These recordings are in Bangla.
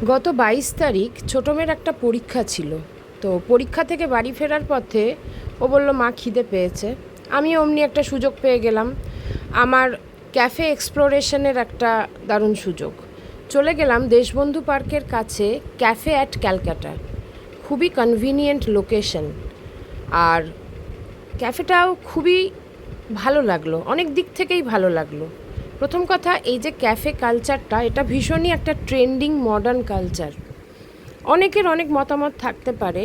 গত 22 তারিখ ছোটো মেয়ের একটা পরীক্ষা ছিল। তো পরীক্ষা থেকে বাড়ি ফেরার পথে ও বলল, মা খিদে পেয়েছে। আমি অমনি একটা সুযোগ পেয়ে গেলাম, আমার ক্যাফে এক্সপ্লোরেশনের একটা দারুণ সুযোগ। চলে গেলাম দেশবন্ধু পার্কের কাছে ক্যাফে অ্যাট ক্যালকাটা। খুবই কনভিনিয়েন্ট লোকেশন, আর ক্যাফেটাও খুবই ভালো লাগলো, অনেক দিক থেকেই ভালো লাগলো। প্রথম কথা, এই যে ক্যাফে কালচারটা, এটা ভীষণই একটা ট্রেন্ডিং মডার্ন কালচার। অনেকের অনেক মতামত থাকতে পারে,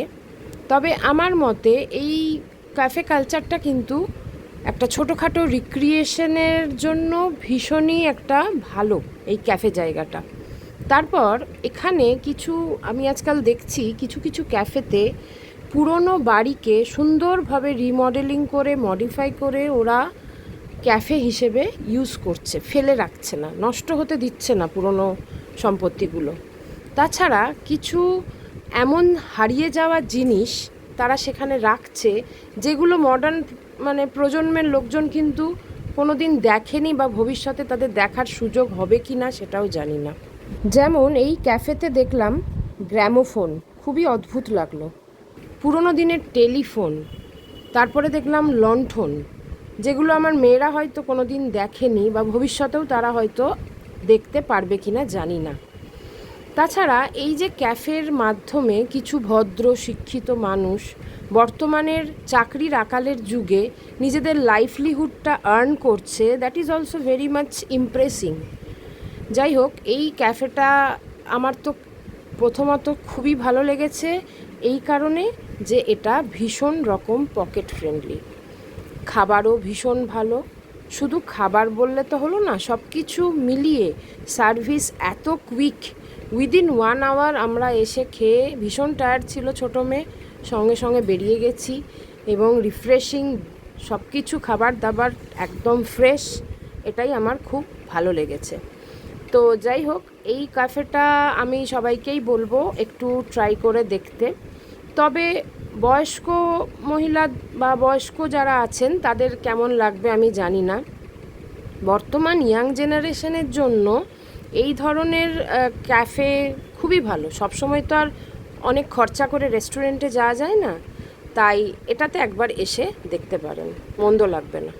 তবে আমার মতে এই ক্যাফে কালচারটা কিন্তু একটা ছোটোখাটো রিক্রিয়েশনের জন্য ভীষণই একটা ভালো এই ক্যাফে জায়গাটা। তারপর এখানে কিছু আমি আজকাল দেখছি কিছু কিছু ক্যাফেতে পুরনো বাড়িকে সুন্দরভাবে রিমডেলিং করে মডিফাই করে ওরা ক্যাফে হিসেবে ইউজ করছে, ফেলে রাখছে না, নষ্ট হতে দিচ্ছে না পুরনো সম্পত্তিগুলো। তাছাড়া কিছু এমন হারিয়ে যাওয়া জিনিস তারা সেখানে রাখছে, যেগুলো মডার্ন প্রজন্মের লোকজন কিন্তু কোনো দিন দেখেনি বা ভবিষ্যতে তাদের দেখার সুযোগ হবে কি না সেটাও জানি না। যেমন এই ক্যাফেতে দেখলাম গ্র্যামোফোন, খুবই অদ্ভুত লাগলো। পুরনো দিনের টেলিফোন, তারপরে দেখলাম লণ্ঠন, যেগুলো আমার মেয়েরা হয়তো কোনো দিন দেখেনি বা ভবিষ্যতেও তারা হয়তো দেখতে পারবে কি না জানি না। তাছাড়া এই যে ক্যাফের মাধ্যমে কিছু ভদ্র শিক্ষিত মানুষ বর্তমানের চাকরির আকালের যুগে নিজেদের লাইভলিহুডটা আর্ন করছে, that is also very much impressing. যাই হোক, এই ক্যাফেটা আমার তো প্রথমত খুবই ভালো লেগেছে, এই কারণে যে এটা ভীষণ রকম পকেট ফ্রেন্ডলি, খাবারও ভীষণ ভালো। শুধু খাবার বললে তো হলো না, সব কিছু মিলিয়ে সার্ভিস এত কুইক, উইদিন 1 আওয়ার আমরা এসে খেয়ে, ভীষণ টায়ার্ড ছিল ছোটো মেয়ে, সঙ্গে সঙ্গে বেরিয়ে গেছি, এবং রিফ্রেশিং সব কিছু, খাবার দাবার একদম ফ্রেশ। এটাই আমার খুব ভালো লেগেছে। তো যাই হোক, এই ক্যাফেটা আমি সবাইকেই বলবো একটু ট্রাই করে দেখতে। তবে বয়স্ক মহিলা বা বয়স্ক যারা আছেন তাদের কেমন লাগবে আমি জানি না। বর্তমান ইয়াং জেনারেশনের জন্য এই ধরনের ক্যাফে খুবই ভালো। সবসময় তো আর অনেক খরচা করে রেস্টুরেন্টে যাওয়া যায় না, তাই এটাতে একবার এসে দেখতে পারেন, মন্দ লাগবে না।